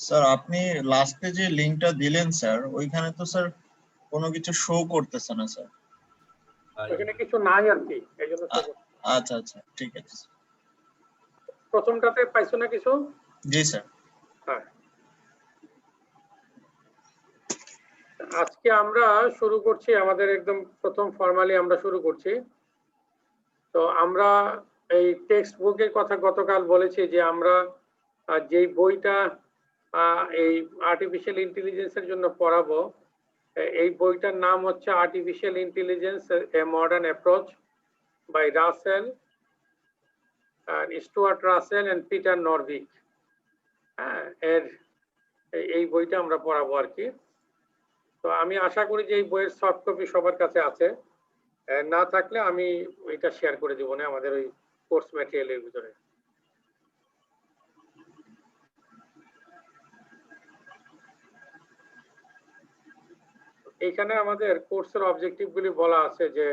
Sir আপনি লাস্টে যে লিংকটা দিলেন স্যার, ওইখানে তো স্যার কোনো কিছু শো করতেছে না স্যার। ওখানে কিছু নাই আর কি, এই জন্য আচ্ছা আচ্ছা, ঠিক আছে। প্রথমটাতে পাইছো না কিছু? জি স্যার। হ্যাঁ, আজকে আমরা শুরু করছি আমাদের একদম প্রথম ফর্মালি আমরা শুরু করছি। তো আমরা এই টেক্সট বুকের কথা গতকাল বলেছি যে আমরা যেই বইটা এই আর্টিফিশিয়াল ইন্টেলিজেন্সের জন্য পড়াবো, এই বইটার নাম হচ্ছে artificial intelligence a modern approach by Russell, Stuart Russell and Peter Norvig. হ্যাঁ, এই বইটা আমরা পড়াবো আর কি। তো আমি আশা করি যে এই বইয়ের সফট কপি সবার কাছে আছে, না থাকলে আমি এটা শেয়ার করে দেবো না আমাদের ওই কোর্স ম্যাটেরিয়ালের ভিতরে। এখানে আমাদের কোর্সের অবজেক্টিভ গুলি বলা আছে যে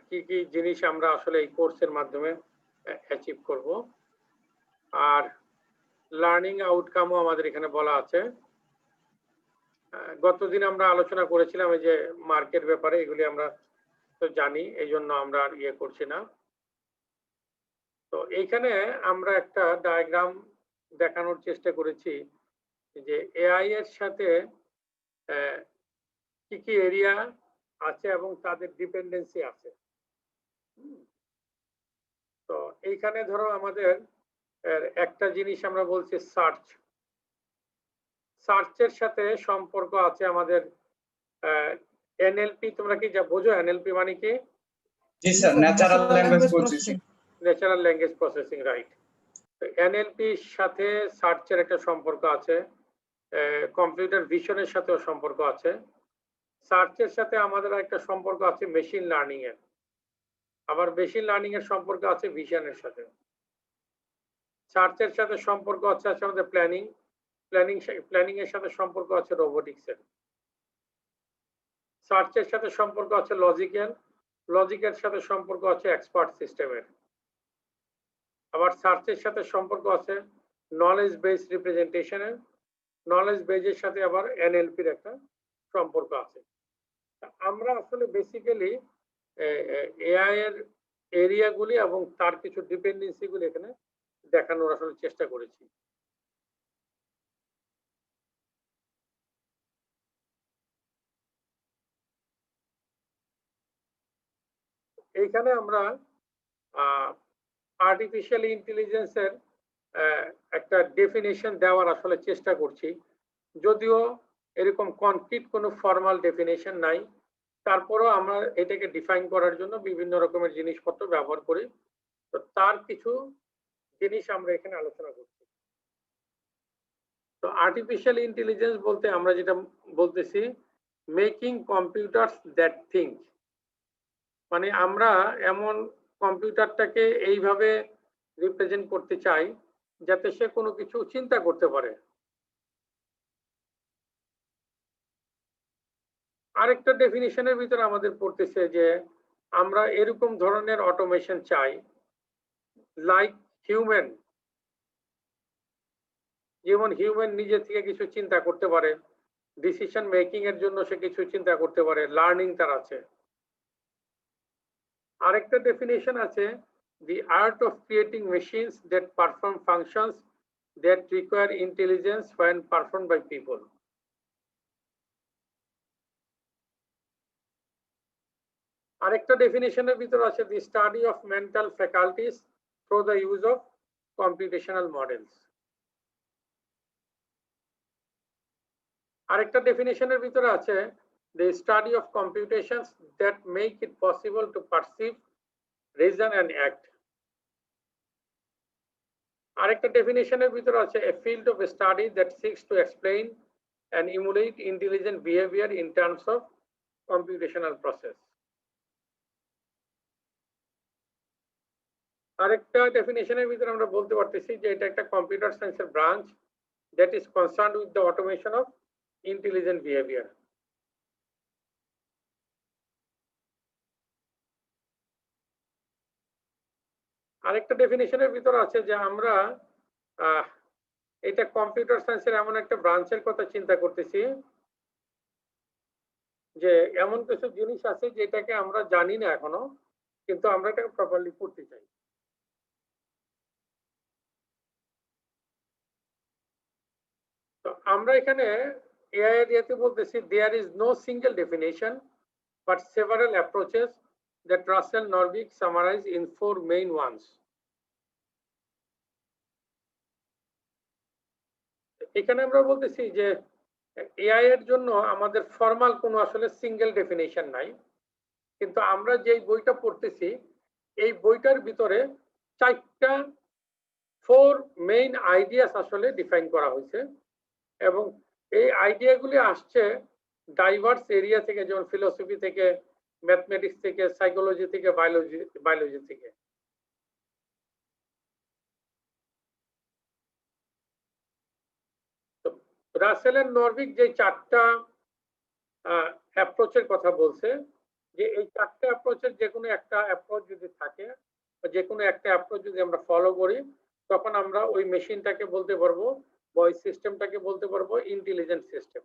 কি কি জিনিস আমরা আসলে এই কোর্সের মাধ্যমে অ্যাচিভ করব, আর লার্নিং আউটকামও আমাদের এখানে বলা আছে। গতদিন আমরা আলোচনা করেছিলাম এই যে মার্কের ব্যাপারে, এগুলি আমরা তো জানি, এই জন্য আমরা আর ইয়ে করছি না। তো এইখানে আমরা একটা ডায়াগ্রাম দেখানোর চেষ্টা করেছি যে এআই এর সাথে কি কি এরিয়া আছে এবং তাদের ডিপেন্ডেন্সি আছে। তো এইখানে ধরো আমাদের একটা জিনিস আমরা বলছি সার্চ। সার্চের সাথে সম্পর্ক আছে আমাদের এনএলপি। তোমরা কি যা বোঝো এনএলপি মানে কি? জি sir, natural language processing. Natural language processing, right. এনএলপির সাথে সার্চের একটা সম্পর্ক আছে, কম্পিউটার ভিশনের সাথেও সম্পর্ক আছে। সার্চের সাথে আমাদের একটা সম্পর্ক আছে মেশিন লার্নিং এর, আবার মেশিন লার্নিং এর সম্পর্ক আছে ভিশনের সাথে। সার্চের সাথে সম্পর্ক আছে আমাদের প্ল্যানিং এর সাথে সম্পর্ক আছে রোবোটিক্স এর। সার্চের সাথে সম্পর্ক আছে লজিকের সাথে সম্পর্ক আছে এক্সপার্ট সিস্টেমের। আবার সার্চের সাথে সম্পর্ক আছে নলেজ বেস রিপ্রেজেন্টেশনের, নলেজ বেজের সাথে আবার এনএলপির একটা সম্পর্ক আছে। আমরা আসলে বেসিক্যালি এআই এর এরিয়াগুলি এবং তার কিছু ডিপেন্ডেন্সিগুলি এখানে দেখানোর আসলে চেষ্টা করেছি। এইখানে আমরা আর্টিফিশিয়াল ইন্টেলিজেন্সের একটা ডেফিনেশন দেওয়ার আসলে চেষ্টা করছি, যদিও এরকম কনক্রিট কোনো ফর্মাল ডেফিনেশন নাই, তারপরও আমরা এটাকে ডিফাইন করার জন্য বিভিন্ন রকমের জিনিসপত্র ব্যবহার করি। তো তার কিছু জিনিস আমরা এখানে আলোচনা করছি। তো আর্টিফিশিয়াল ইন্টেলিজেন্স বলতে আমরা যেটা বলতেছি, মেকিং কম্পিউটারস দ্যাট থিঙ্ক। মানে আমরা এমন কম্পিউটারটাকে এইভাবে রিপ্রেজেন্ট করতে চাই যাতে সে কোনো কিছু চিন্তা করতে পারে। আরেকটা ডেফিনিশনের ভিতরে আমাদের পড়তেছে যে আমরা এরকম ধরনের অটোমেশন চাই লাইক হিউম্যান, যেমন হিউম্যান নিজে থেকে কিছু চিন্তা করতে পারে, ডিসিশন মেকিং এর জন্য সে কিছু চিন্তা করতে পারে, লার্নিং তার আছে। আরেকটা ডেফিনেশন আছে, the art of creating machines that perform functions that require intelligence when performed by people. আরেকটা ডেফিনেশনের ভিতর আছে the study of mental faculties through the use of computational models. আরেকটা ডেফিনেশনের ভিতরে আছে the study of computations that make it possible to perceive, reason and act. আরেকটা ডেফিনেশনের ভিতরে আছে a field of study that seeks to explain and emulate intelligent behavior in terms of computational process. আরেকটা ডেফিনেশনের ভিতরে আমরা বলতে পারতেছি যে এটা একটা কম্পিউটার সায়েন্সের branch that is concerned with the automation of intelligent behavior. আরেকটা ডেফিনেশনের ভিতরে আছে যে আমরা এটা কম্পিউটার সায়েন্সের এমন একটা ব্রাঞ্চের কথা চিন্তা করতেছি যে এমন কিছু জিনিস আছে যেটাকে আমরা জানি না এখনো, কিন্তু আমরা এটাকে প্রপারলি করতে চাই। তো আমরা এখানে এআই এর ইয়েতে বলতেছি there is no single definition but several approaches that Russell Norvig summarized in 4 main ones. এখানে আমরা বলতেছি যে এআই এর জন্য আমাদের ফর্মাল কোনো আসলে সিঙ্গেল ডেফিনেশন নাই, কিন্তু আমরা যেই বইটা পড়তেছি এই বইটার ভিতরে 4টা 4 মেইন আইডিয়াস আসলে ডিফাইন করা হয়েছে, এবং এই আইডিয়াগুলি আসছে ডাইভার্স এরিয়া থেকে, যেমন ফিলোসফি থেকে, ম্যাথমেটিক্স থেকে, সাইকোলজি থেকে, বায়োলজি থেকে। রাসেল এন্ড নরভিগ যে 4টা অ্যাপ্রোচের কথা বলছে, যে এই 4টা অ্যাপ্রোচের যে কোনো একটা অ্যাপ্রোচ যদি থাকে, বা যে কোনো একটা অ্যাপ্রোচ যদি আমরা ফলো করি, তখন আমরা ওই মেশিনটাকে বলতে পারবো বা ওই সিস্টেমটাকে বলতে পারবো ইন্টেলিজেন্ট সিস্টেম।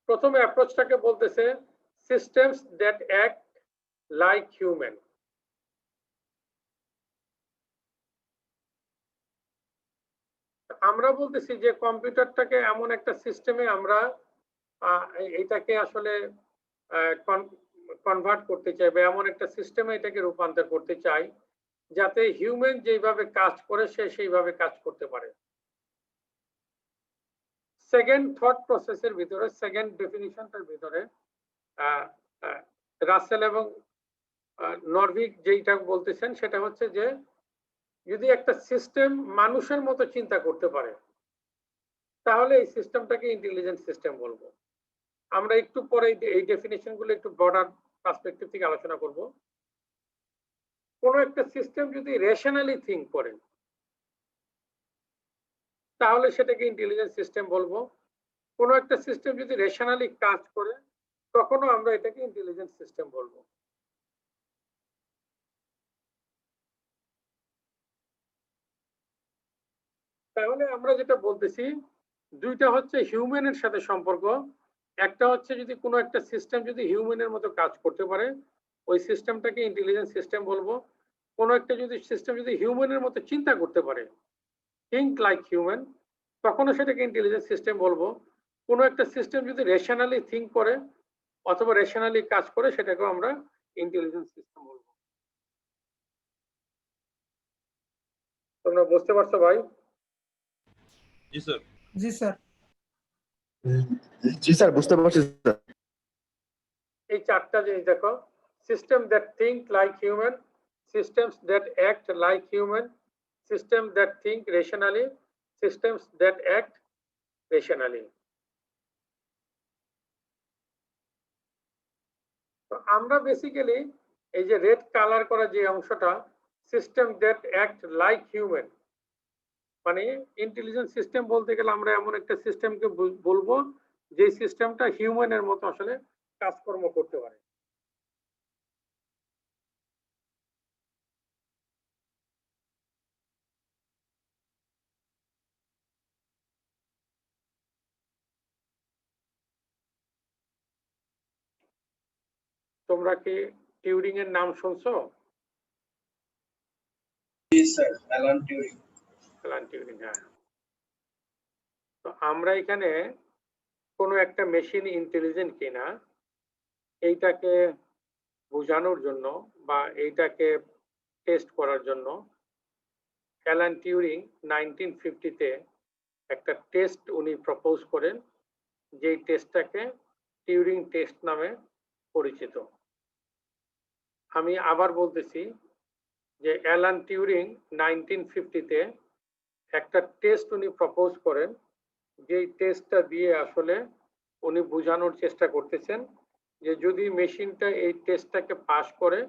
প্রথম অ্যাপ্রোচটাকে বলতেছে systems that act like human. আমরা বলতেছি যে কম্পিউটারটাকে এমন একটা সিস্টেমে আমরা এটাকে আসলে কনভার্ট করতে চাই, বা এমন একটা সিস্টেমে এটাকে রূপান্তর করতে চাই যাতে হিউম্যান যেভাবে কাজ করে সে সেইভাবে কাজ করতে পারে। সেকেন্ড থট প্রসেসের ভিতরে, সেকেন্ড ডেফিনিশনটার ভিতরে রাসেল এবং নরভিগ যেটা বলতেছেন সেটা হচ্ছে যে যদি একটা সিস্টেম মানুষের মতো চিন্তা করতে পারে তাহলে এই সিস্টেমটাকে ইন্টেলিজেন্ট সিস্টেম বলবো। আমরা একটু পরে এই ডেফিনেশনগুলো একটু ব্রডার পার্সপেক্টিভ থেকে আলোচনা করব। কোন একটা সিস্টেম যদি রেশনালি থিঙ্ক করে তাহলে সেটাকে ইন্টেলিজেন্ট সিস্টেম বলবো। কোন একটা সিস্টেম যদি রেশনালি কাজ করে তখনও আমরা এটাকে ইন্টেলিজেন্ট সিস্টেম বলবো। তাহলে আমরা যেটা বলতেছি দুইটা হচ্ছে হিউম্যানের সাথে সম্পর্ক। একটা হচ্ছে যদি কোনো একটা সিস্টেম যদি হিউম্যানের মতো কাজ করতে পারে ওই সিস্টেমটাকে ইন্টেলিজেন্ট সিস্টেম বলবো। কোনো একটা যদি সিস্টেম যদি হিউম্যানের মতো চিন্তা করতে পারে, থিঙ্ক লাইক হিউম্যান, তখনও সেটাকে ইন্টেলিজেন্ট সিস্টেম বলবো। কোনো একটা সিস্টেম যদি রেশনালি থিঙ্ক করে অথবা রেশনালি কাজ করে সেটাকেও আমরা ইন্টেলিজেন্ট সিস্টেম বলবো। তোমরা বুঝতে পারছো ভাই? জি স্যার। জি স্যার। জি স্যার, বুঝতে পারছি স্যার। এই 4টা জিনিস দেখো, system that think like human, systems that act like human, systems that think rationally, systems that act rationally. তো আমরা বেসিক্যালি এই যে রেড কালার করা যে অংশটা system that act like human, মানে ইন্টেলিজেন্ট সিস্টেম বলতে গেলে আমরা এমন একটা সিস্টেমকে বলবো যে সিস্টেমটা হিউম্যানের মতো আসলে কাজকর্ম করতে পারে। তোমরা কি টিউরিং এর নাম শুনছো? জি sir, Alan Turing. Alan Turing, হ্যাঁ। তো আমরা এখানে কোনো একটা মেশিন ইন্টেলিজেন্ট কিনা এইটাকে বোঝানোর জন্য বা এইটাকে টেস্ট করার জন্য অ্যালান টিউরিং 1950-তে একটা টেস্ট উনি প্রপোজ করেন, যেই টেস্টটাকে টিউরিং টেস্ট নামে পরিচিত। আমি আবার বলতেছি যে অ্যালান টিউরিং 1950-তে একটা টেস্ট উনি প্রপোজ করেন, যেই টেস্টটা দিয়ে আসলে উনি বোঝানোর চেষ্টা করতেছেন যে যদি মেশিনটা এই টেস্টটাকে পাস করে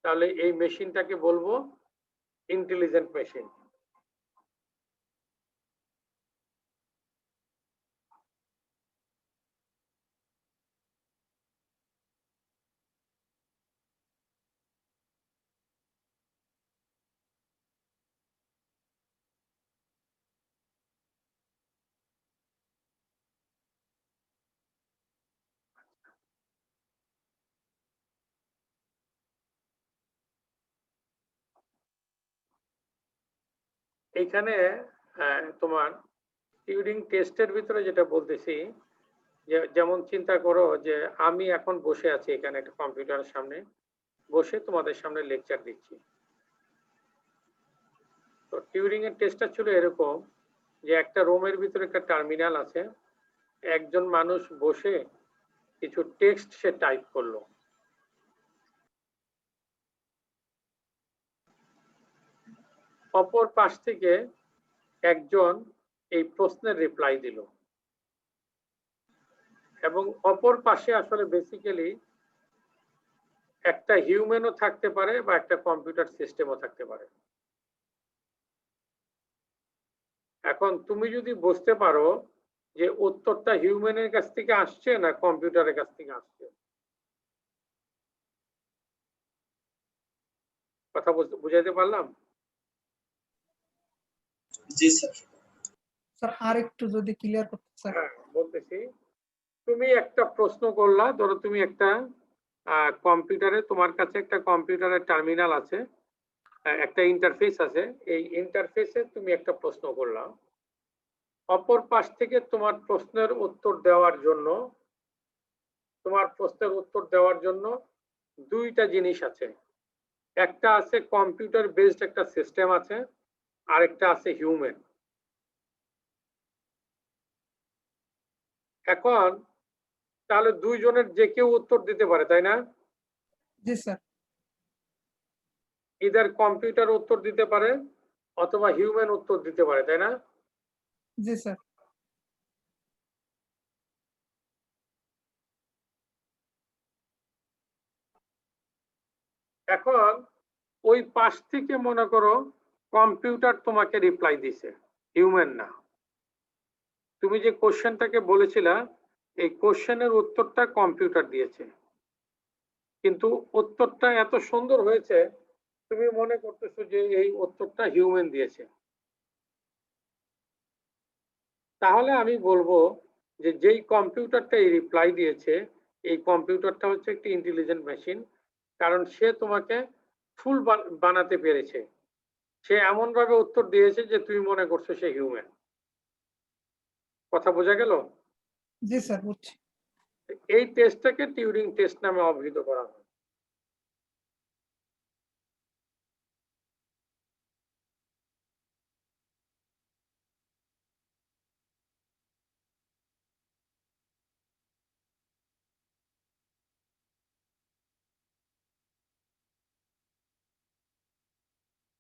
তাহলে এই মেশিনটাকে বলবো ইন্টেলিজেন্ট মেশিন। এইখানে তোমার টিউরিং টেস্টের ভিতরে যেটা বলতেছি, যেমন চিন্তা করো যে আমি এখন বসে আছি এখানে একটা কম্পিউটারের সামনে বসে তোমাদের সামনে লেকচার দিচ্ছি। তো টিউরিং এর টেস্টটা ছিল এরকম যে একটা রুমের ভিতরে একটা টার্মিনাল আছে, একজন মানুষ বসে কিছু টেক্সট সে টাইপ করলো, অপর পাশ থেকে একজন এই প্রশ্নের রিপ্লাই দিল, এবং অপর পাশে আসলে বেসিক্যালি একটা হিউম্যানও থাকতে পারে বা একটা কম্পিউটার সিস্টেমও থাকতে পারে। এখন তুমি যদি বুঝতে পারো যে উত্তরটা হিউম্যানের কাছ থেকে আসছে না কম্পিউটারের কাছ থেকে আসছে, কথা বুঝাইতে পারলাম? জি স্যার। স্যার আর একটু যদি ক্লিয়ার করতে স্যার। হ্যাঁ বলতেছি, তুমি একটা প্রশ্ন করলা, ধরো তুমি একটা কম্পিউটারে, তোমার কাছে একটা কম্পিউটারের টার্মিনাল আছে, একটা ইন্টারফেস আছে, এই ইন্টারফেসে তুমি একটা প্রশ্ন করলা, অপর পাশ থেকে তোমার প্রশ্নের উত্তর দেওয়ার জন্য দুইটা জিনিস আছে, একটা আছে কম্পিউটার বেসড একটা সিস্টেম আছে, আরেকটা আছে হিউম্যান। এখন তাহলে দুইজনের যে কেউ উত্তর দিতে পারে, তাই না? জি স্যার। ইদার কম্পিউটার উত্তর দিতে পারে অথবা হিউম্যান উত্তর দিতে পারে, তাই না? জি স্যার। এখন ওই পাশ থেকে মনে করো কম্পিউটার তোমাকে রিপ্লাই দিছে, হিউম্যান না। তুমি যে কোশ্চেনটাকে বলেছিলা এই কোশ্চেনের উত্তরটা কম্পিউটার দিয়েছে, কিন্তু উত্তরটা এত সুন্দর হয়েছে তুমি মনে করতেছো যে এই উত্তরটা হিউম্যান দিয়েছে। তাহলে আমি বলবো যে যেই কম্পিউটারটা এই রিপ্লাই দিয়েছে এই কম্পিউটারটা হচ্ছে একটি ইন্টেলিজেন্ট মেশিন, কারণ সে তোমাকে ফুল বানাতে পেরেছে, সে এমন ভাবে উত্তর দিয়েছে যে তুমি মনে করছো সে হিউম্যান। কথা বোঝা গেল? জি স্যার বুঝছি। এই টেস্টটাকে টিউরিং টেস্ট নামে অভিহিত করা হয়।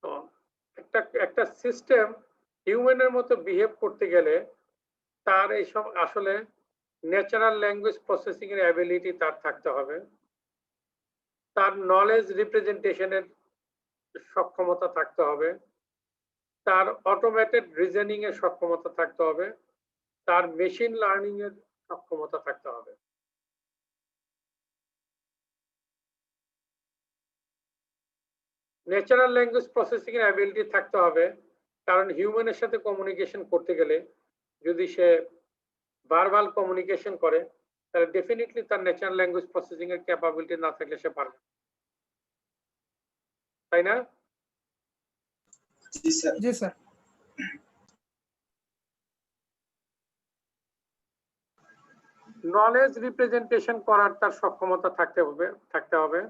তো একটা সিস্টেম হিউম্যানের মতো বিহেভ করতে গেলে তার এইসব আসলে ন্যাচারাল ল্যাঙ্গুয়েজ প্রসেসিং এর অ্যাবিলিটি তার থাকতে হবে, তার নলেজ রিপ্রেজেন্টেশনের সক্ষমতা থাকতে হবে, তার অটোমেটেড রিজনিং এর সক্ষমতা থাকতে হবে, তার মেশিন লার্নিং এর সক্ষমতা থাকতে হবে। ন্যাচারাল ল্যাঙ্গুয়েজ প্রসেসিং এর অ্যাবিলিটি থাকতে হবে, কারণ হিউম্যানের সাথে কমিউনিকেশন করতে গেলে যদি সে ভার্বাল কমিউনিকেশন করে তাহলে ডেফিনেটলি তার ন্যাচারাল ল্যাঙ্গুয়েজ প্রসেসিং এর ক্যাপাবিলিটি না থাকলে সে পারবে, তাই না? জি স্যার। জি স্যার। নলেজ রিপ্রেজেন্টেশন করার তার সক্ষমতা থাকতে হবে।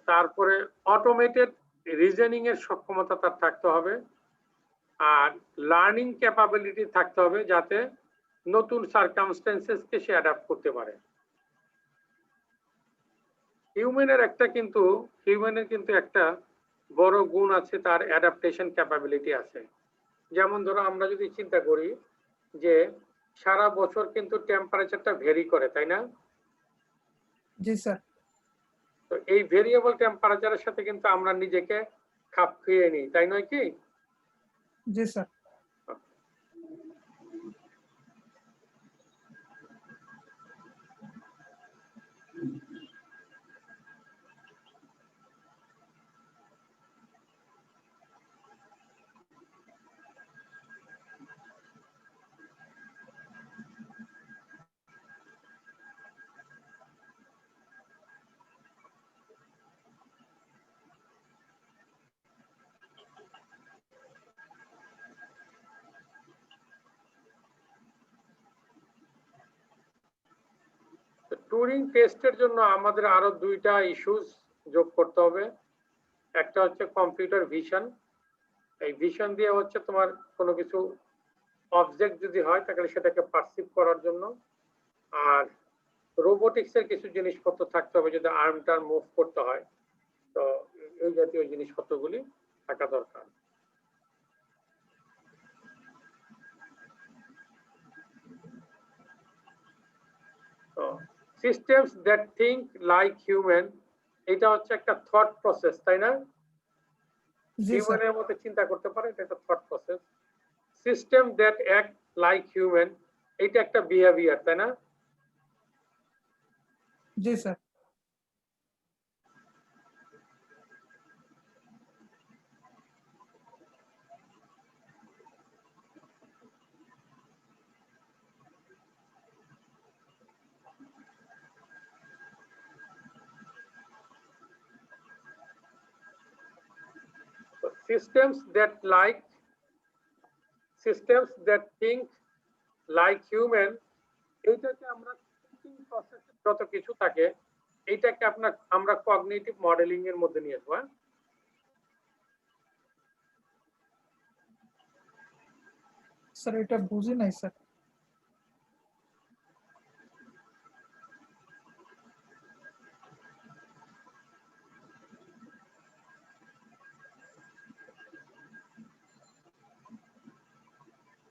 তারপরে অটোমেটেড রিজনিং এর সক্ষমতা তার থাকতে হবে, আর লার্নিং ক্যাপাবিলিটি থাকতে হবে যাতে নতুন সার্কামস্টেন্সেসকে সে অ্যাডাপ্ট করতে পারে। হিউম্যানের কিন্তু একটা বড় গুণ আছে, তার অ্যাডাপ্টেশন ক্যাপাবিলিটি আছে। যেমন ধরো আমরা যদি চিন্তা করি যে সারা বছর কিন্তু টেম্পারেচারটা ভেরি করে, তাই না? জি স্যার। তো এই ভেরিয়েবল টেম্পারেচারের সাথে কিন্তু আমরা নিজেকে খাপ খাইয়ে নিই, তাই নয় কি? জি স্যার। টুরিং টেস্টের জন্য আমাদের আরো দুইটা ইস্যুস যোগ করতে হবে। একটা হচ্ছে কম্পিউটার ভিশন। এই ভিশন দিয়ে হচ্ছে তোমার কোনো কিছু অবজেক্ট যদি হয় তাহলে সেটাকে পারসিভ করার জন্য। আর রোবোটিক্স এর কিছু জিনিসপত্র থাকতে হবে, যদি আর্মটা মুভ করতে হয়, তো এই জাতীয় জিনিসপত্রগুলি থাকা দরকার। তো systems that think like human, এটা হচ্ছে একটা থট প্রসেস, তাই না? জি স্যার হিউম্যানের মতো চিন্তা করতে পারে, এটা একটা thought process. System that act like human, এটা একটা বিহেভিয়ার, তাই না? জি sir systems that think like human, এইটাকে আমরা থিংকিং প্রসেস যত কিছু থাকে এইটাকে আমরা কগনিটিভ মডেলিং এর মধ্যে নিয়ে আসবো। স্যার এটা বুঝি নাই স্যার।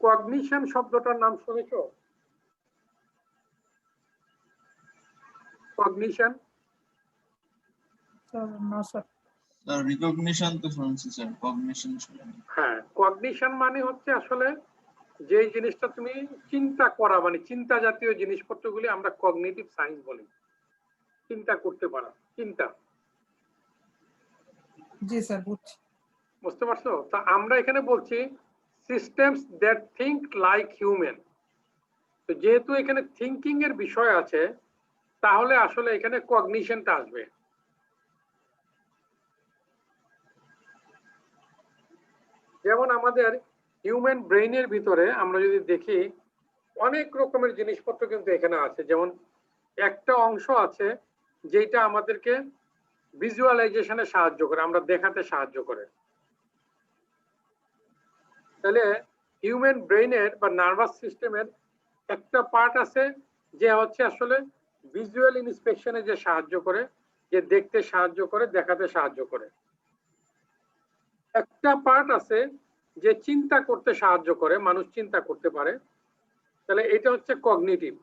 কগনিশন শব্দটার নাম শুনেছো? কগনিশন? স্যার না স্যার। স্যার রিকগনিশন তো শুনছি স্যার, কগনিশন শুনিনি। হ্যাঁ, কগনিশন মানে হচ্ছে আসলে যে জিনিসটা তুমি চিন্তা করা, মানে চিন্তা জাতীয় জিনিসপত্রগুলি আমরা কগনিটিভ সায়েন্স বলি। চিন্তা করতে পারা, চিন্তা। জি স্যার বুঝছি। বুঝতে পারছো? তা আমরা এখানে বলছি systems that think like human. তো যেহেতু এখানে থিঙ্কিং এর বিষয় আছে, তাহলে আসলে এখানে কগনিশনটা আসবে। যেমন আমাদের হিউম্যান ব্রেইনের ভিতরে আমরা যদি দেখি অনেক রকমের জিনিসপত্র কিন্তু এখানে আছে। যেমন একটা অংশ আছে যেটা আমাদেরকে ভিজুয়ালাইজেশনে সাহায্য করে, আমরা দেখাতে সাহায্য করে। তাহলে হিউম্যান ব্রেইনের বা নার্ভাস সিস্টেমের একটা পার্ট আছে যে হচ্ছে আসলে ভিজুয়াল ইন্সপেকশনে যে সাহায্য করে, যে দেখতে সাহায্য করে, দেখাতে সাহায্য করে। একটা পার্ট আছে যে চিন্তা করতে সাহায্য করে, মানুষ চিন্তা করতে পারে, তাহলে এটা হচ্ছে কগনিটিভ।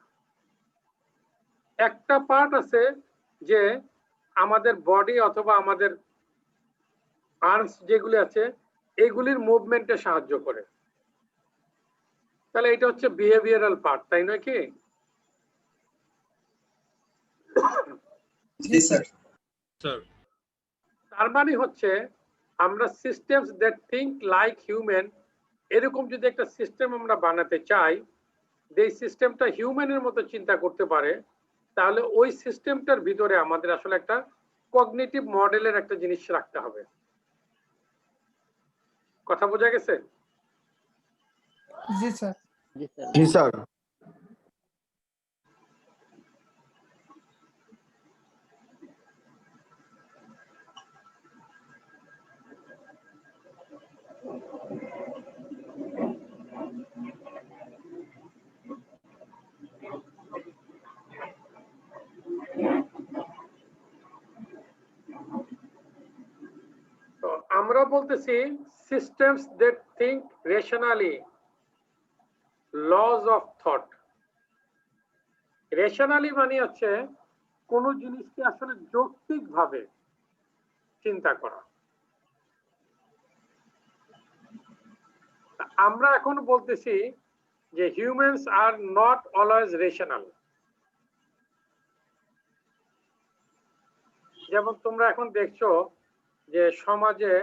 একটা পার্ট আছে যে আমাদের বডি অথবা আমাদের আর্মস যেগুলি আছে এগুলির মুভমেন্টে সাহায্য করে, তাহলে এটা হচ্ছে বিহেভিয়ারাল পার্ট, তাই নয় কি? জি স্যার। তার মানে হচ্ছে আমরা systems that think like human, এরকম যদি একটা সিস্টেম আমরা বানাতে চাই, যে সিস্টেমটা হিউম্যানের মতো চিন্তা করতে পারে, তাহলে ওই সিস্টেমটার ভিতরে আমাদের আসলে একটা কগনিটিভ মডেলের একটা জিনিস রাখতে হবে। কথা বোঝা গেছে? জি স্যার। জি স্যার। তো আমরা বলতেছি systems that think rationally, lodge of thought. Rationally মানে হচ্ছে কোন জিনিসকে আসলে যৌক্তিক ভাবে চিন্তা করা। আমরা এখন বলতেছি যে humans are not always rational. যেমন তোমরা এখন দেখছো যে সমাজে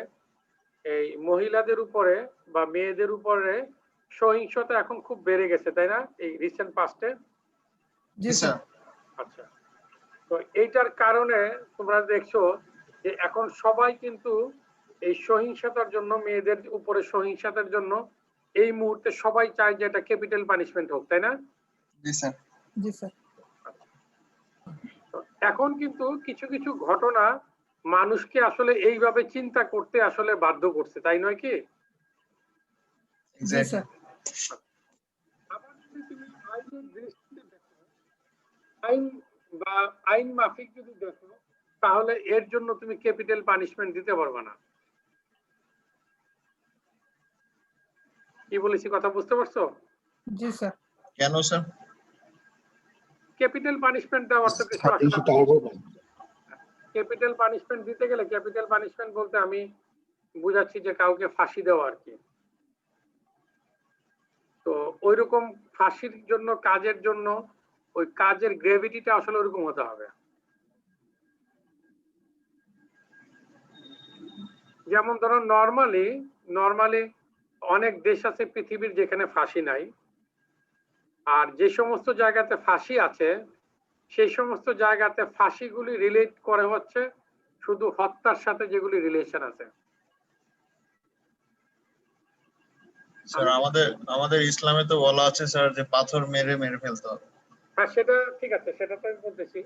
এই মহিলাদের উপরে বা মেয়েদের উপরে সহিংসতা এখন খুব বেড়ে গেছে, তাই না? এই রিসেন্ট পাস্টে। জি স্যার। আচ্ছা, তো এইটার কারণে তোমরা দেখছো যে এখন সবাই কিন্তু এই সহিংসতার জন্য, মেয়েদের উপরে সহিংসতার জন্য এই মুহূর্তে সবাই চায় যে এটা ক্যাপিটাল পানিশমেন্ট হোক, তাই না? জি স্যার। জি স্যার। এখন কিন্তু কিছু কিছু ঘটনা মানুষকে আসলে এইভাবে চিন্তা করতে আসলে বাধ্য করছে, তাই নয় কি? জি স্যার। আবার যদি তুমি আইনের দৃষ্টিতে দেখো, আইন বা আইন মাফিক যদি দেখো, তাহলে এর জন্য তুমি ক্যাপিটাল পানিশমেন্ট দিতে পারবে না। কি বলেছি কথা বুঝতে পারছো? জি স্যার। কেন স্যার? ক্যাপিটাল পানিশমেন্ট দেওয়ার তো কিছু ক্যাপিটাল পানিশমেন্ট দিতে গেলে, ক্যাপিটাল পানিশমেন্ট বলতে আমি বুঝাচ্ছি যে কাউকে ফাঁসি দেওয়া আর কি। তো ওইরকম ফাঁসির জন্য, কাজের জন্য ওই কাজের গ্রেভিটিটা আসলে ওরকম হতে হবে। যেমন ধরো নর্মালি অনেক দেশ আছে পৃথিবীর যেখানে ফাঁসি নাই, আর যে সমস্ত জায়গাতে ফাঁসি আছে সেই সমস্ত জায়গাতে ফাঁসিগুলি রিলেট করে হচ্ছে শুধু হত্যার সাথে যেগুলি রিলেশন আছে। স্যার আমাদের ইসলামে তো বলা আছে স্যার যে পাথর মেরে মেরে ফেলতে হবে। হ্যাঁ, সেটা ঠিক আছে, সেটা তো আমি বলতেছি।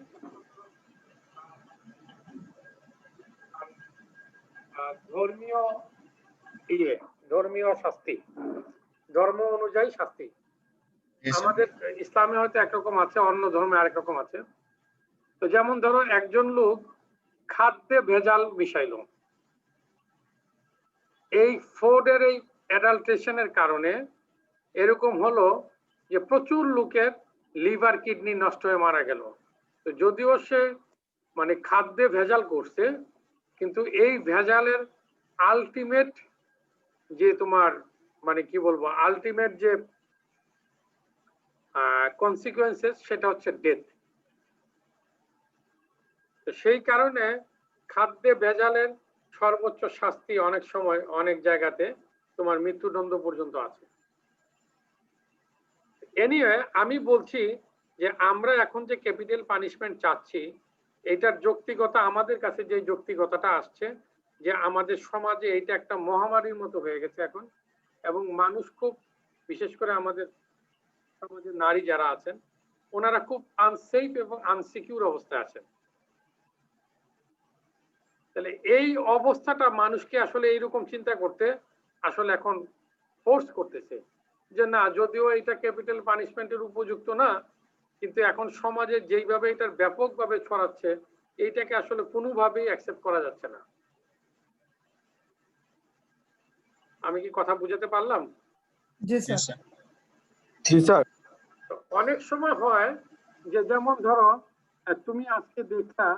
ধর্মীয় শাস্তি, ধর্ম অনুযায়ী শাস্তি আমাদের ইসলামে হয়তো একরকম আছে, অন্য ধর্মে আরেক রকম আছে। তো যেমন ধরো একজন লোক খাদ্যে ভেজাল মিশাইলো, এই ফুডের এই অ্যাডাল্ট্রেশনের কারণে এরকম হলো যে প্রচুর লোকের লিভার কিডনি নষ্ট হয়ে মারা গেল। তো যদিও সে মানে খাদ্যে ভেজাল করছে, কিন্তু এই ভেজালের আলটিমেট যে তোমার মানে কি বলবো, আলটিমেট যে কনসিকুয়েন্সেস সেটা হচ্ছে ডেথ। তো সেই কারণে খাদ্যে ভেজালের সর্বোচ্চ শাস্তি অনেক সময় অনেক জায়গাতে তোমার মৃত্যুদণ্ড পর্যন্ত আছে। এনিওয়ে, আমি বলছি যে আমরা এখন যে ক্যাপিটাল পানিশমেন্ট চাচ্ছি, এটার যৌক্তিকতা আমাদের কাছে যে যৌক্তিকতাটা আসছে যে আমাদের সমাজে এটা একটা মহামারীর মতো হয়ে গেছে এখন, এবং মানুষ খুব, বিশেষ করে আমাদের সমাজের নারী যারা আছেন ওনারা খুব আনসেফ এবং আনসিকিউর অবস্থায় আছেন। তাহলে এই অবস্থাটা মানুষকে আসলে এইরকম চিন্তা করতে আসলে এখন ফোর্স করতেছে যে না, যদিও এটা ক্যাপিটাল পানিশমেন্টের উপযুক্ত না, কিন্তু এখন সমাজে যেইভাবে এটার ব্যাপকভাবে ছড়াচ্ছে এইটাকে আসলে কোনোভাবেই অ্যাকসেপ্ট করা যাচ্ছে না। আমি কি কথা বুঝাতে পারলাম? জি স্যার। জি স্যার। অনেক সময় হয় যে যেমন ধরো তুমি আজকে দেখলা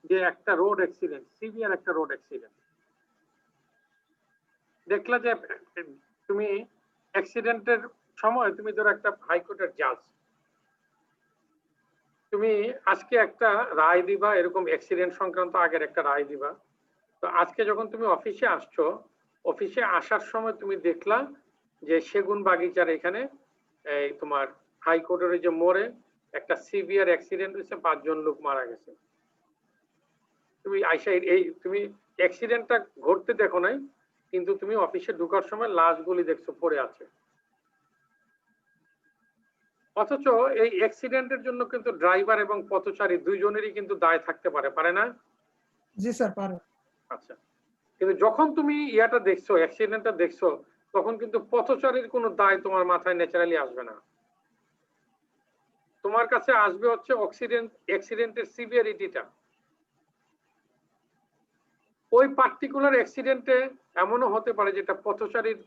যে একটা রোড অ্যাক্সিডেন্ট, সিভিয়ার একটা রোড অ্যাক্সিডেন্ট দেখলা, যে তুমি অ্যাক্সিডেন্টের সময় তুমি ধরো একটা হাইকোর্টের জাজ, তুমি আজকে একটা রায় দিবা, এরকম অ্যাক্সিডেন্ট সংক্রান্ত আগের একটা রায় দিবা। তো আজকে যখন তুমি অফিসে আসছো, অফিসে আসার সময় তুমি দেখলা যে সেগুন বাগিচার এখানে এই তোমার হাইকোর্টের যে মোড়ে একটা সিভিয়ার অ্যাক্সিডেন্ট হয়েছে, 5 জন লোক মারা গেছে। তুমি আইসা এই তুমি অ্যাক্সিডেন্টটা ঘটতে দেখো নাই, কিন্তু তুমি অফিসে ঢোকার সময় লাশগুলি দেখছো পড়ে আছে। অথচ এই অ্যাক্সিডেন্টের জন্য কিন্তু ড্রাইভার এবং পথচারী দুইজনেরই কিন্তু দায় থাকতে পারে, পারে না? জি স্যার পারে। আচ্ছা, কিন্তু যখন তুমি ইয়াটা দেখছো, অ্যাক্সিডেন্টটা দেখছো, তখন কিন্তু পথচারীর কোনো দায় তোমার মাথায় ন্যাচারালি আসবে না। তোমার কাছে আসবে হচ্ছে অ্যাক্সিডেন্টের সিভিয়ারিটিটা। ওই পার্টিকুলার অ্যাক্সিডেন্টে এমনও হতে পারে যেটা পথচারীর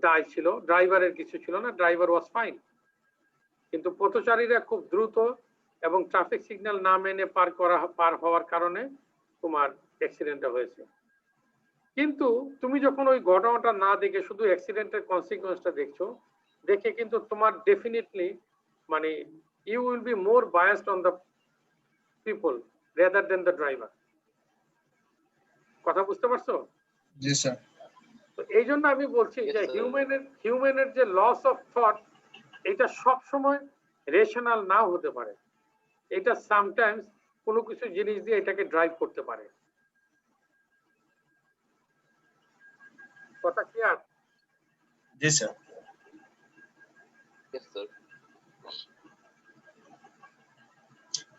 দায় ছিল, ড্রাইভারের কিছু ছিল না, ড্রাইভার ওয়াজ ফাইন, কিন্তু পথচারীরা খুব দ্রুত এবং ট্রাফিক সিগন্যাল না মেনে পার হওয়ার কারণে তোমার অ্যাক্সিডেন্টটা হয়েছে। কিন্তু তুমি যখন ওই ঘটনাটা না দেখে শুধু অ্যাক্সিডেন্টের কনসিকুয়েন্সটা দেখছো, দেখে কিন্তু তোমার ডেফিনেটলি মানে you will be more biased on the people rather than the driver. কথা বুঝতে পারছো? জি স্যার। তো এই জন্য আমি বলছি যে হিউম্যানের যে লস অফ থট, এটা সব সময় রেশনাল নাও হতে পারে, এটা সামটাইমস কোনো কিছু জিনিস দিয়ে এটাকে ড্রাইভ করতে পারে। কথা ক্লিয়ার? জি স্যার।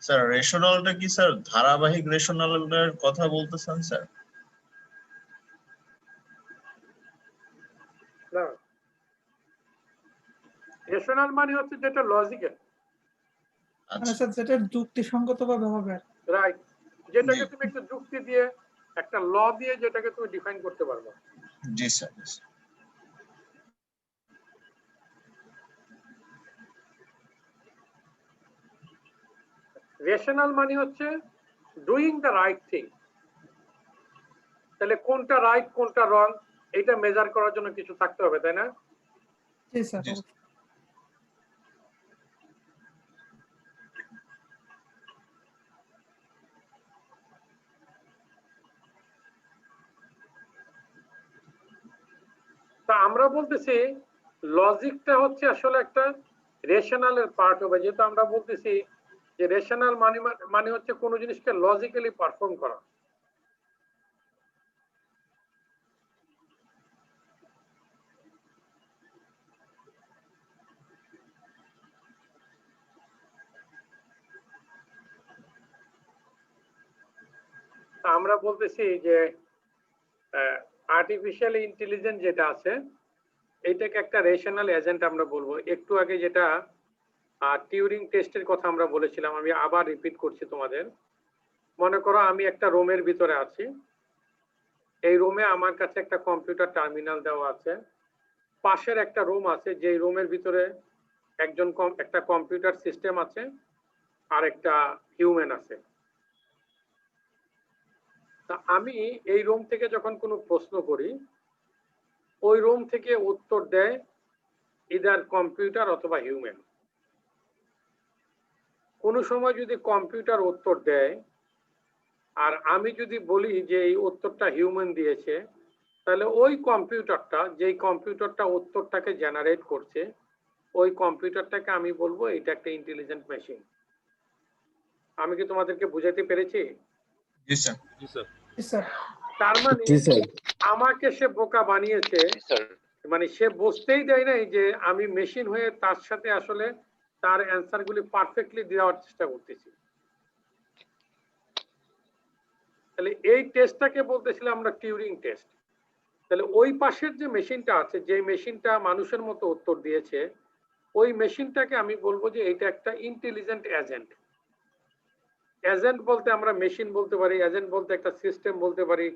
স্যার রেশনালটা কি স্যার ধারাবাহিক রেশনালের কথা বলতেছেন স্যার? না, রেশনাল মানে হচ্ছে যেটা লজিক্যাল, মানে আচ্ছা স্যার যেটা যুক্তিসঙ্গত ভাবে হবে। রাইট, যেটাকে জি। তুমি একটু যুক্তি দিয়ে একটা ল দিয়ে যেটাকে তুমি ডিফাইন করতে পারবে। জি স্যার। রেশনাল মানে হচ্ছে ডুইং দ্য রাইট থিং। তাহলে কোনটা রাইট কোনটা রং এটা মেজার করার জন্য কিছু থাকতে হবে, তাই না? জি স্যার। জি। তা আমরা বলতেছি লজিকটা হচ্ছে আসলে একটা রেশনালের পার্ট হবে, যেহেতু আমরা বলতেছি যে রেশনাল মানে হচ্ছে কোনো জিনিসকে লজিক্যালি পারফর্ম করা। আমরা বলতেছি যে আর্টিফিশিয়াল ইন্টেলিজেন্স যেটা আছে এইটাকে একটা রেশনাল এজেন্ট আমরা বলবো। একটু আগে যেটা টিউরিং টেস্টের কথা আমরা বলেছিলাম, আমি আবার রিপিট করছি তোমাদের। মনে করো আমি একটা রুমের ভিতরে আছি, এই রুমে আমার কাছে একটা কম্পিউটার টার্মিনাল দেওয়া আছে, পাশের একটা রুম আছে যে রুমের ভিতরে একটা কম্পিউটার সিস্টেম আছে আর একটা হিউম্যান আছে। তা আমি এই রুম থেকে যখন কোনো প্রশ্ন করি, ওই রুম থেকে উত্তর দেয় ইদার কম্পিউটার অথবা হিউম্যান। কোনো সময় যদি কম্পিউটার উত্তর দেয় আর আমি যদি বলি যে এই উত্তরটা হিউম্যান দিয়েছে, তাহলে ওই কম্পিউটারটা যেই কম্পিউটারটা উত্তরটাকে জেনারেট করছে ওই কম্পিউটারটাকে আমি বলবো এটা একটা ইন্টেলিজেন্ট মেশিন। আমি কি তোমাদেরকে বুঝাতে পেরেছি? জি স্যার। জি স্যার। জি স্যার। তার মানে জি স্যার। আমাকে সে বোকা বানিয়েছে, মানে সে বুঝতেই দেয় নাই যে আমি মেশিন হয়ে তার সাথে আসলে তার অ্যান্সার গুলি পারফেক্টলি দেওয়ার চেষ্টা করতেছি। তাহলে এই টেস্টটাকে বলতেছিলাম আমরা টিউরিং টেস্ট। তাহলে ওই পাশের যে মেশিনটা আছে, যে মেশিনটা মানুষের মতো উত্তর দিয়েছে, ওই মেশিনটাকে আমি বলবো যে এটা একটা ইন্টেলিজেন্ট এজেন্ট। এজেন্ট বলতে আমরা মেশিন বলতে পারি, এজেন্ট বলতে একটা সিস্টেম বলতে পারি,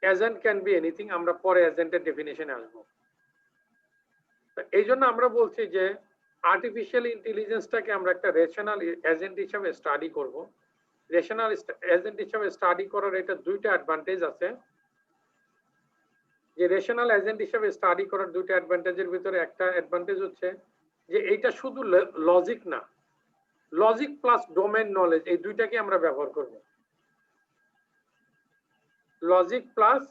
এজেন্ট ক্যান বি এনিথিং। আমরা পরে এজেন্টের ডেফিনেশনে আসবো। এই জন্য আমরা বলছি যে আর্টিফিশিয়াল ইন্টেলিজেন্সটাকে আমরা একটা রেশনাল এজেন্ট হিসেবে স্টাডি করব। রেশনাল এজেন্ট হিসেবে স্টাডি করার এটা দুইটা অ্যাডভান্টেজ আছে। যে রেশনাল এজেন্ট হিসেবে স্টাডি করার দুইটা অ্যাডভান্টেজের ভিতরে একটা অ্যাডভান্টেজ হচ্ছে যে এইটা শুধু লজিক না, লজিক প্লাস ডোমেইন নলেজ, এই দুইটাকে আমরা ব্যবহার করব। Logic plus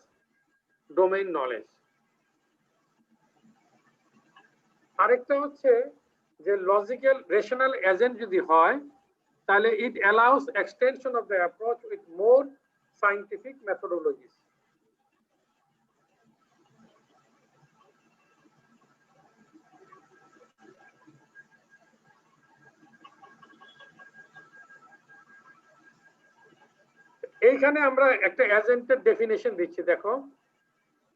domain knowledge. আরেকটা হচ্ছে যে লজিক্যাল রেশনাল এজেন্ট যদি হয় তাহলে it allows extension of the approach with more scientific methodologies. এইখানে আমরা একটা এজেন্টের ডেফিনেশন দিচ্ছি, দেখো।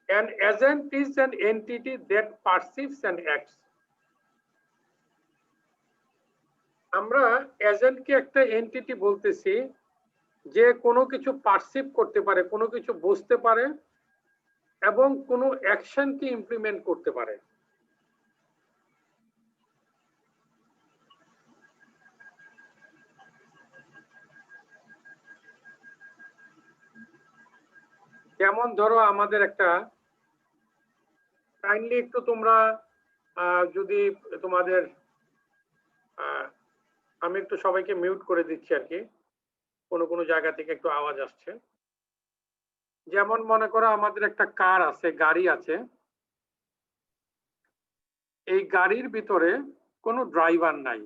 An agent is an entity that perceives and acts. আমরা এজেন্টকে একটা এন্টিটি বলতেছি যে কোনো কিছু পারসিভ করতে পারে, কোনো কিছু বুঝতে পারে এবং কোনো অ্যাকশনকে ইমপ্লিমেন্ট করতে পারে। যেমন ধরো আমাদের একটা, কাইন্ডলি একটু তোমরা যদি তোমাদের আমি একটু সবাইকে মিউট করে দিচ্ছি আর কি, কোনো কোনো জায়গা থেকে একটু আওয়াজ আসছে। যেমন মনে করো আমাদের একটা কার আছে, গাড়ি আছে, এই গাড়ির ভিতরে কোনো ড্রাইভার নাই,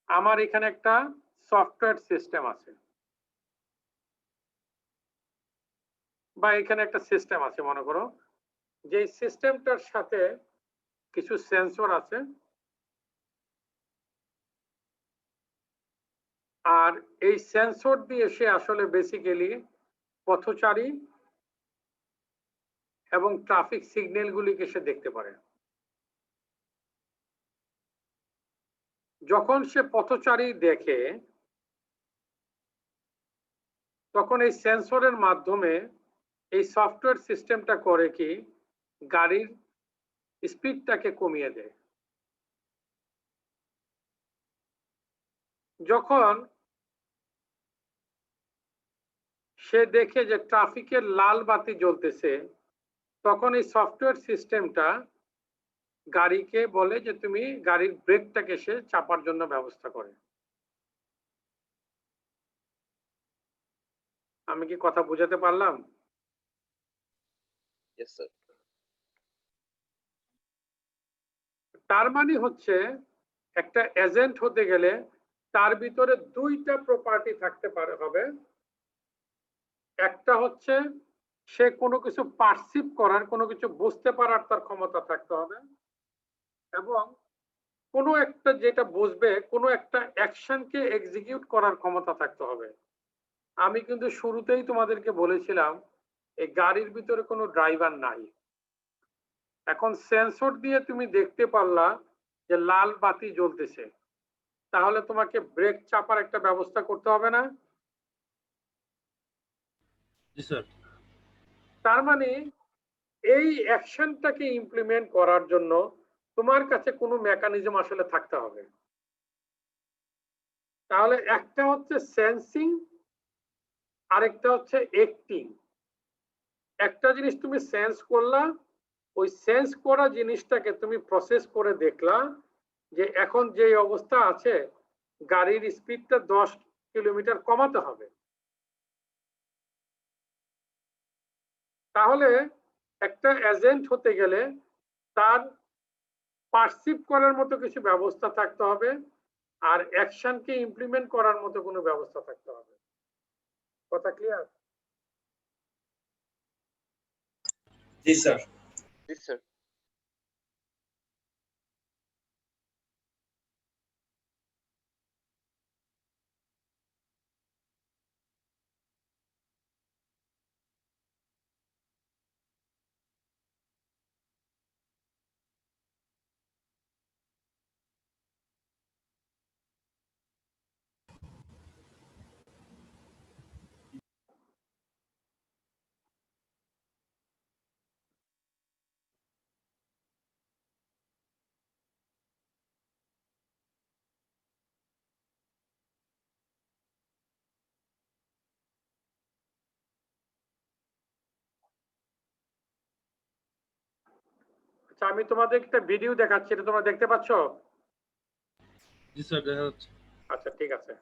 আমার এখানে একটা সফটওয়্যার সিস্টেম আছে বা এখানে একটা সিস্টেম আছে, মনে করো যে সিস্টেমটার সাথে কিছু সেন্সর আছে, আর এই সেন্সর দিয়ে সে আসলে বেসিক্যালি পথচারী এবং ট্রাফিক সিগন্যাল গুলিকে সে দেখতে পারে। যখন সে পথচারী দেখে তখন এই সেন্সরের মাধ্যমে এই সফটওয়্যার সিস্টেমটা করে কি গাড়ির স্পিডটাকে কমিয়ে দেয়। যখন সে দেখে যে ট্রাফিকের লাল বাতি জ্বলতেছে তখন এই সফটওয়্যার সিস্টেমটা গাড়িকে বলে যে তুমি গাড়ির ব্রেকটাকে সে চাপার জন্য ব্যবস্থা করে। আমি কি কথা বুঝাতে পারলাম? Yes, sir. তার মানে হচ্ছে একটা এজেন্ট হতে গেলে তার ভিতরে দুইটা প্রপার্টি থাকতে পারে হবে। একটা হচ্ছে সে কোনো কিছু পারসিভ করার, কোনো কিছু বুঝতে পারার তার ক্ষমতা থাকতে হবে, এবং কোনো একটা যেটা বুঝবে কোনো একটা অ্যাকশনকে এক্সিকিউট করার ক্ষমতা থাকতে হবে। আমি কিন্তু শুরুতেই তোমাদেরকে বলেছিলাম এই গাড়ির ভিতরে কোনো ড্রাইভার নাই। এখন সেন্সর দিয়ে তুমি দেখতে পারলা যে লাল বাতি জ্বলতেছে, তাহলে তোমাকে ব্রেক চাপার একটা ব্যবস্থা করতে হবে না? Yes, sir. তার মানে এই অ্যাকশনটাকে ইমপ্লিমেন্ট করার জন্য তোমার কাছে কোনো মেকানিজম আসলে থাকতে হবে। তাহলে একটা হচ্ছে সেন্সিং, আরেকটা হচ্ছে অ্যাক্টিং। একটা জিনিস তুমি সেন্স করলা, ওই সেন্স করা জিনিসটাকে তুমি প্রসেস করে দেখলা যে এখন যে অবস্থা আছে গাড়ির স্পিডটা 10 কিলোমিটার কমাতে হবে। তাহলে একটা এজেন্ট হতে গেলে তার পারসিভ করার মতো কিছু ব্যবস্থা থাকতে হবে, আর অ্যাকশনকে ইমপ্লিমেন্ট করার মতো কোনো ব্যবস্থা থাকতে হবে। কথা ক্লিয়ার? জি স্যার। Yes, sir. আচ্ছা, আমি তোমাদের একটা ভিডিও দেখাচ্ছি, এটা তোমরা দেখতে পাচ্ছ? Yes, sir. দেখা যাচ্ছে। আচ্ছা, ঠিক আছে।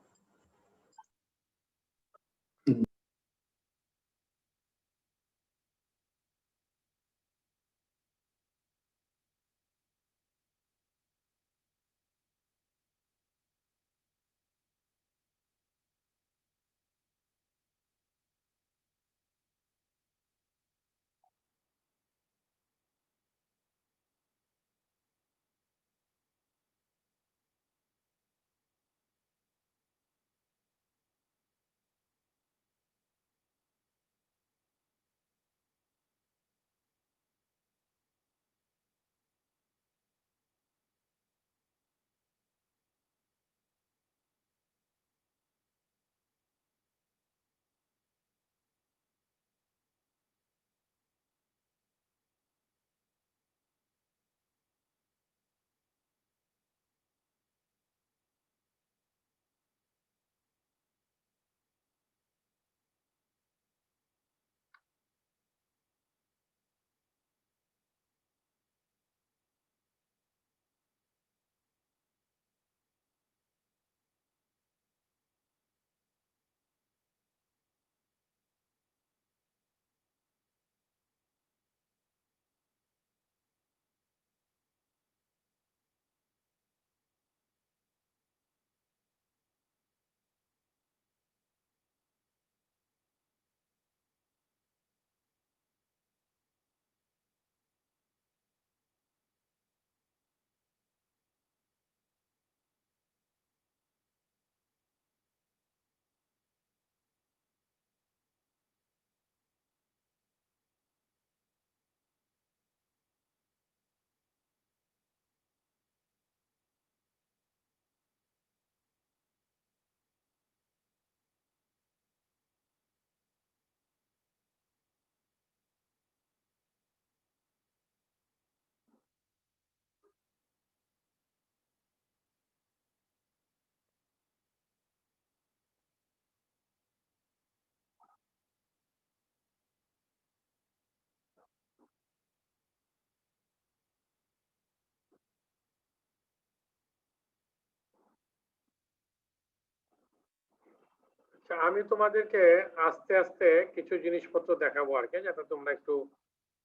আচ্ছা, আমি তোমাদেরকে আস্তে আস্তে কিছু জিনিসপত্র দেখাবো আর কি, যাতে তোমরা একটু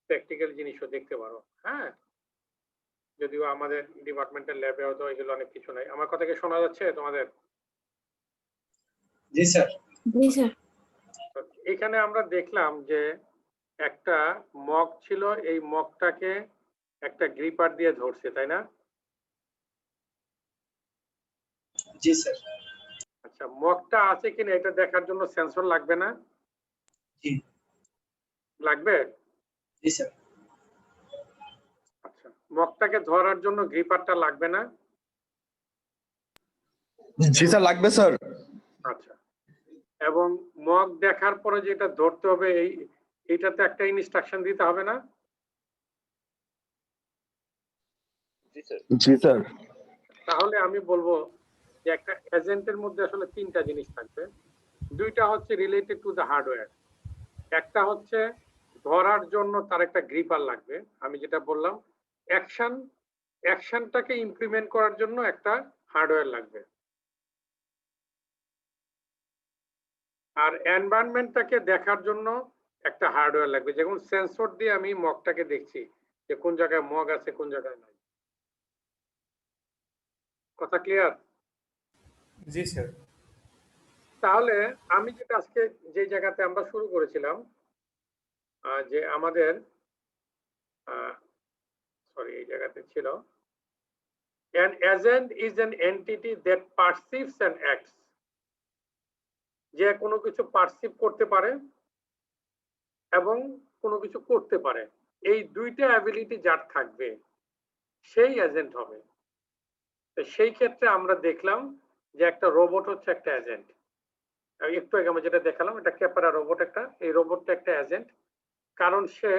প্র্যাকটিক্যাল জিনিসও দেখতে পারো। হ্যাঁ, যদিও আমাদের ডিপার্টমেন্টের ল্যাবে হয়তো এগুলো অনেক কিছু নাই। আমার কথা কি শোনা যাচ্ছে তোমাদের? জি স্যার। জি স্যার। এখানে আমরা দেখলাম যে একটা মগ ছিল, এই মগটাকে একটা গ্রিপার দিয়ে ধরছে, তাই না? জি স্যার। আচ্ছা, মগটা আছে কিনা এটা দেখার জন্য সেন্সর লাগবে না? জি। লাগবে? জি স্যার। আচ্ছা, মগটাকে ধরার জন্য গ্রিপারটা লাগবে না? জি স্যার, লাগবে স্যার। আচ্ছা, এবং মগ দেখার পরে যেটা ধরতে হবে এইটাতে একটা ইনস্ট্রাকশন দিতে হবে না? জি স্যার। তাহলে আমি বলবো যে একটা এজেন্টের মধ্যে আসলে তিনটা জিনিস থাকবে। দুইটা হচ্ছে রিলেটেড টু দ্য হার্ডওয়্যার, একটা হচ্ছে ধরার জন্য তার একটা গ্রিপার লাগবে, আমি যেটা বললাম অ্যাকশনটাকে ইমপ্লিমেন্ট করার জন্য একটা হার্ডওয়্যার লাগবে, আর এনভায়রনমেন্টটাকে দেখার জন্য একটা হার্ডওয়্যার লাগবে। যেমন সেন্সর দিয়ে আমি মগটাকে দেখছি যে কোন জায়গায় মগ আছে কোন জায়গায় নাই। কথা ক্লিয়ার? জি স্যার। তাহলে আমি যেটা আজকে যে জায়গাতে আমরা শুরু করেছিলাম, যে আমাদের সরি এই জায়গাতে ছিল an agent is an entity that perceives and acts, যে কোনো কিছু পারসিভ করতে পারে এবং কোনো কিছু করতে পারে, এই দুইটা অ্যাবিলিটি যার থাকবে সেই এজেন্ট হবে। তো সেই ক্ষেত্রে আমরা দেখলাম যে একটা রোবট হচ্ছে একটা এজেন্ট। একটু আগে আমরা যেটা দেখালাম এটা ক্যাপারা রোবট, একটা এই রোবটটা একটা এজেন্ট, কারণ সে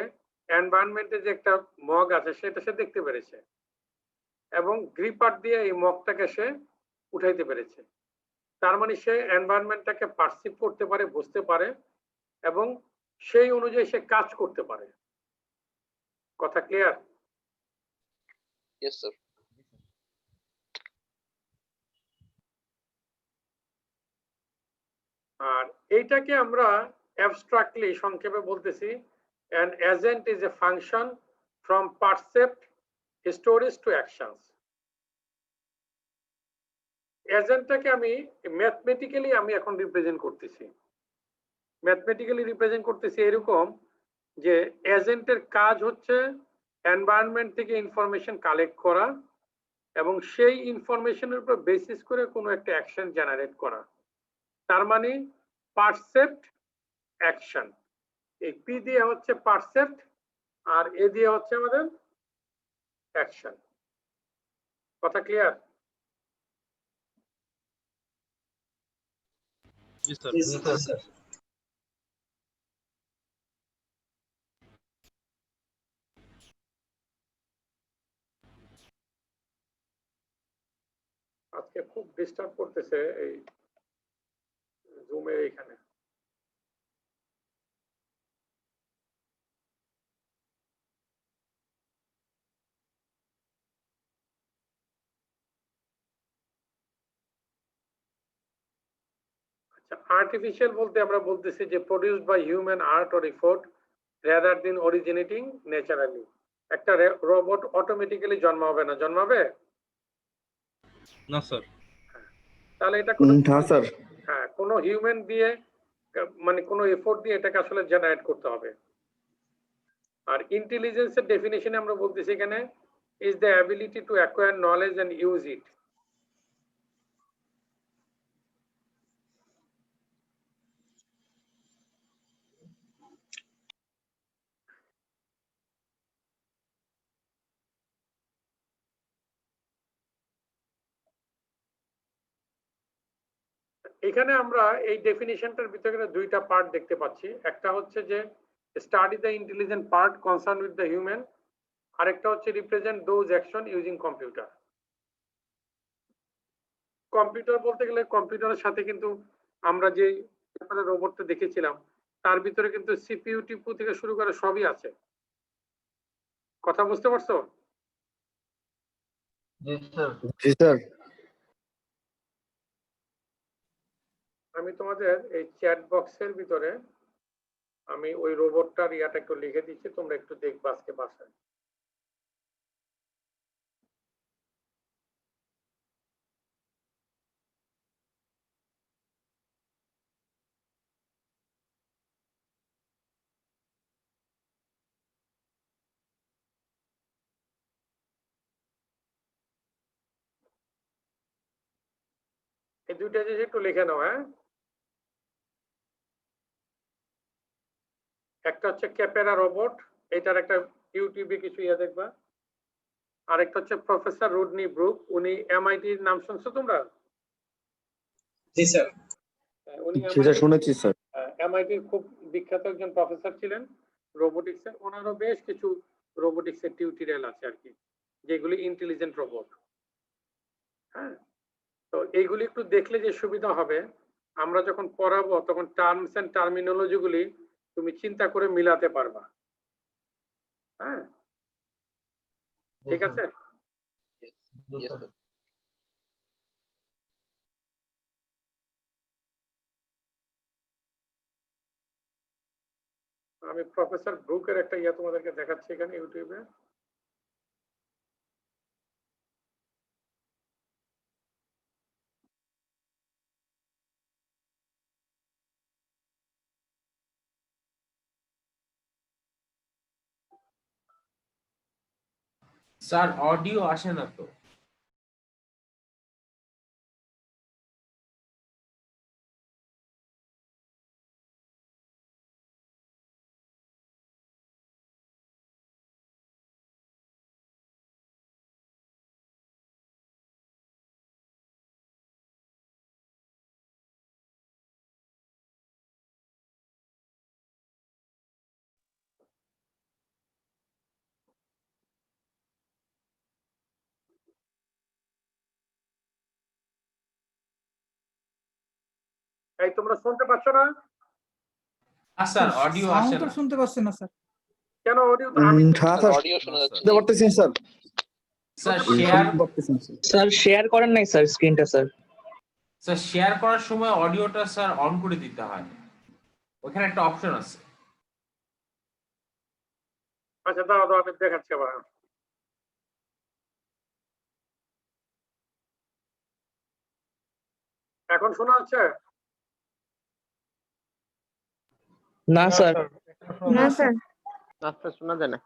এনভায়রনমেন্টে যে একটা মগ আছে সেটা সে দেখতে পেরেছে এবং গ্রিপার দিয়ে এই মগটাকে সে উঠাইতে পেরেছে। তার মানে সে এনভায়রনমেন্টটাকে পারসিভ করতে পারে, বুঝতে পারে এবং সেই অনুযায়ী সে কাজ করতে পারে। কথা ক্লিয়ার? Yes, sir. আর এইটাকে আমরা অ্যাবস্ট্রাক্টলি সংক্ষেপে বলতেছি an agent is a function from percept stories to actions। এজেন্টটাকে আমি ম্যাথমেটিক্যালি এখন রিপ্রেজেন্ট করতেছি। ম্যাথমেটিক্যালি রিপ্রেজেন্ট করতেছি এরকম যে এজেন্টের কাজ হচ্ছে এনভায়রনমেন্ট থেকে ইনফরমেশন কালেক্ট করা এবং সেই ইনফরমেশনের উপর বেসিস করে কোনো একটা অ্যাকশন জেনারেট করা। তার মানে পারসেপ্ট অ্যাকশন, এই পি দিয়ে হচ্ছে পারসেপ্ট আর এ দিয়ে হচ্ছে আমাদের অ্যাকশন। কথা clear? Yes, sir. Yes, sir. আজকে খুব ডিস্টার্ব করতেছে এই জুমের এখানে। আচ্ছা, আর্টিফিশিয়াল বলতে আমরা বলতেছি যে produced by human art or effort rather than originating naturally. একটা রোবট অটোমেটিক্যালি জন্মাবে না, জন্মাবে? No, sir. তাহলে এটা কোনো হ্যাঁ স্যার। হ্যাঁ, কোনো হিউম্যান দিয়ে মানে কোনো এফোর্ট দিয়ে এটাকে আসলে জেনারেট করতে হবে। আর ইন্টেলিজেন্সের ডেফিনিশনে আমরা বলতেছি এখানে is the ability to acquire knowledge and use it. এখানে আমরা এই ডেফিনিশনটার ভিতরে দুইটা পার্ট দেখতে পাচ্ছি। একটা হচ্ছে যে study the intelligent part concern with the human, আরেকটা হচ্ছে represent those action using computer. Computer বলতে গেলে কম্পিউটারের সাথে কিন্তু আমরা যে রোবটটা দেখেছিলাম তার ভিতরে কিন্তু সিপিইউ টিপু থেকে শুরু করে সবই আছে। কথা বুঝতে পারছো? জি স্যার। আমি তোমাদের এই চ্যাট বক্সের ভিতরে আমি ওই রোবটটার ইয়াটা একটু লিখে দিচ্ছি, তোমরা একটু দেখবা আজকে বাসায়। এই দুইটা জিনিস একটু লিখে নাও। হ্যাঁ, একটা হচ্ছে ক্যাপেরা রোবট, এটার একটা ইউটিউবে কিছু ইয়ে দেখবা। আরেকটা হচ্ছে প্রফেসর রুডনি ব্রুক, উনি এমআইটির নাম শুনছো তোমরা? জি স্যার। উনি জি স্যার, শুনেছি স্যার। এমআইটির খুব বিখ্যাত একজন প্রফেসর ছিলেন রোবোটিক্সের। ওনারও বেশ কিছু রোবোটিক্সের টিউটোরিয়াল আছে আর কি, যেগুলি ইন্টেলিজেন্ট রোবট। হ্যাঁ, তো এইগুলি একটু দেখলে যে সুবিধা হবে, আমরা যখন পড়াবো তখন টার্মস এন্ড টার্মিনোলজি গুলি তুমি চিন্তা করে মিলাতে পারবা। হ্যাঁ, ঠিক আছে। Yes, sir. আমি প্রফেসর ব্রুকের একটা ইয়া তোমাদেরকে দেখাচ্ছি এখানে ইউটিউবে। স্যার অডিও আসে না তো। এই তোমরা শুনতে পাচ্ছ না? স্যার অডিও আসে সাউন্ড তো না। শুনতে পাচ্ছেন না স্যার। কেন অডিও তো আমি হ্যাঁ স্যার, Audio শোনা যাচ্ছে। শুনতে পারতেছি স্যার। স্যার শেয়ার শুনতে পারতেছি স্যার। স্যার শেয়ার করেন নাই স্যার স্ক্রিনটা স্যার। স্যার শেয়ার করার সময় অডিওটা স্যার অন করে দিতে হয়, ওখানে একটা অপশন আছে। আচ্ছা দাঁড়াও দাঁড়াও, আমি দেখাচ্ছি আবার। এখন শোনা যাচ্ছে? না স্যার। না স্যার। আচ্ছা, শোনা যায় না।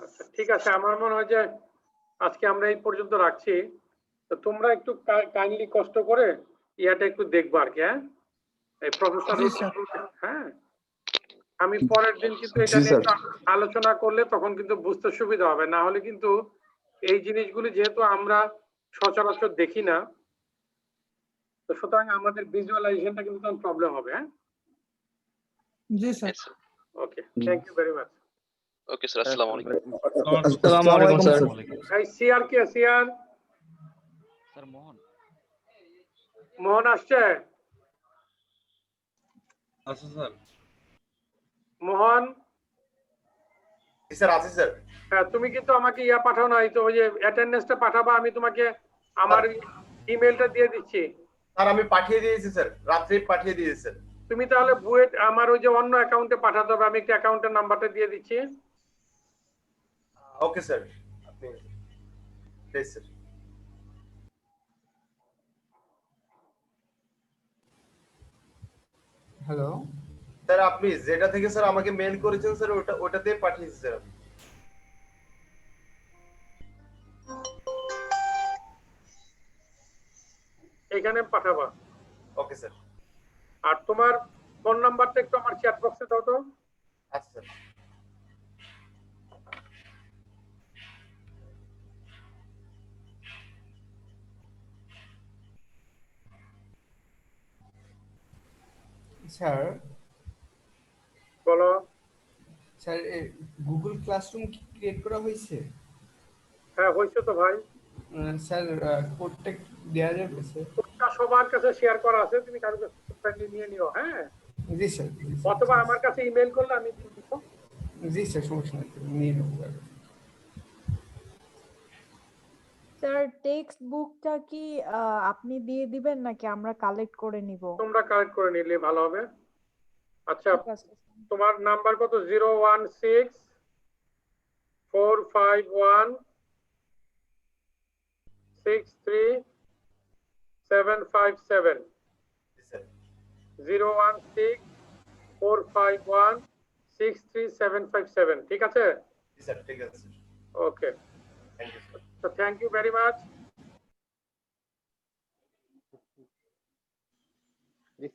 আচ্ছা ঠিক আছে, আমার মনে হয় যে আজকে আমরা এই পর্যন্ত রাখছি। তো তোমরা একটু কাইন্ডলি কষ্ট করে ইয়াটা একটু দেখবো আর কি। হ্যাঁ, এই প্রফেসর, জি স্যার। হ্যাঁ, আমি পরের দিন কিন্তু এটা জি নিয়ে স্যার। একটু আলোচনা করলে তখন কিন্তু বুঝতে সুবিধা হবে। না হলে কিন্তু এই জিনিসগুলি যেহেতু আমরা সচরাচর দেখি না, তো সুতরাং আমাদের ভিজুয়ালাইজেশনটা কিন্তু তখন প্রবলেম হবে। হ্যাঁ, জি sir. Yes, sir. Okay, thank you very much. Okay, sir. Assalamu alaikum. আসসালামু আলাইকুম স্যার। এই সিআর কে সিআর Sir Mohan. মোহন আসছে? আচ্ছা স্যার। মোহন, স্যার আছে স্যার। হ্যাঁ, তুমি কিন্তু আমাকে ইয়া পাঠাও না, এই তো ওই যে অ্যাটেন্ডেন্সটা পাঠাবা, আমি তোমাকে আমার ইমেলটা দিয়ে দিচ্ছি। স্যার আমি পাঠিয়ে দিয়েছি স্যার, রাত্রে পাঠিয়ে দিয়েছি স্যার। তুমি তাহলে বুয়েট আমার ওই যে অন্য অ্যাকাউন্টে পাঠাতে হবে, আমি একটা অ্যাকাউন্টের নাম্বারটা দিয়ে দিচ্ছি। ওকে স্যার, আপনি প্লিজ স্যার। হ্যালো স্যার আপনি যেটা থেকে স্যার আমাকে মেল করেছেন স্যার, ওটাতে পাঠিয়েছি স্যার। এখানে পাঠাবা। Okay sir. আর তোমার ফোন নাম্বারটা একটু আমার চ্যাট বক্সে দাও তো। আচ্ছা স্যার। স্যার বলো। স্যার গুগল ক্লাসরুম কি ক্রিয়েট করা হয়েছে? হ্যাঁ হয়েছে তো ভাই। স্যার কোডটা দেওয়া যাবে স্যার? কোডটা সবার কাছে শেয়ার করা আছে, তুমি কারো কাছে কোডটা নিয়ে নিও। হ্যাঁ, জি স্যার, জি স্যার, অথবা আমার কাছে ইমেল করলে আমি দিয়ে দিব। জি স্যার, সমস্যা নেই, নিয়ে নেবো। স্যার টেক্সট বুকটা কি আপনি দিয়ে দিবেন নাকি আমরা কালেক্ট করে নিব? তোমরা কালেক্ট করে নিলে ভালো হবে। আচ্ছা, ঠিক আছে। তোমার নাম্বার কত? 016-451-63757। জি স্যার। 016-451-63757, ঠিক আছে? জি স্যার, ঠিক আছে sir. Okay, thank you sir. so thank you very much. জি স্যার।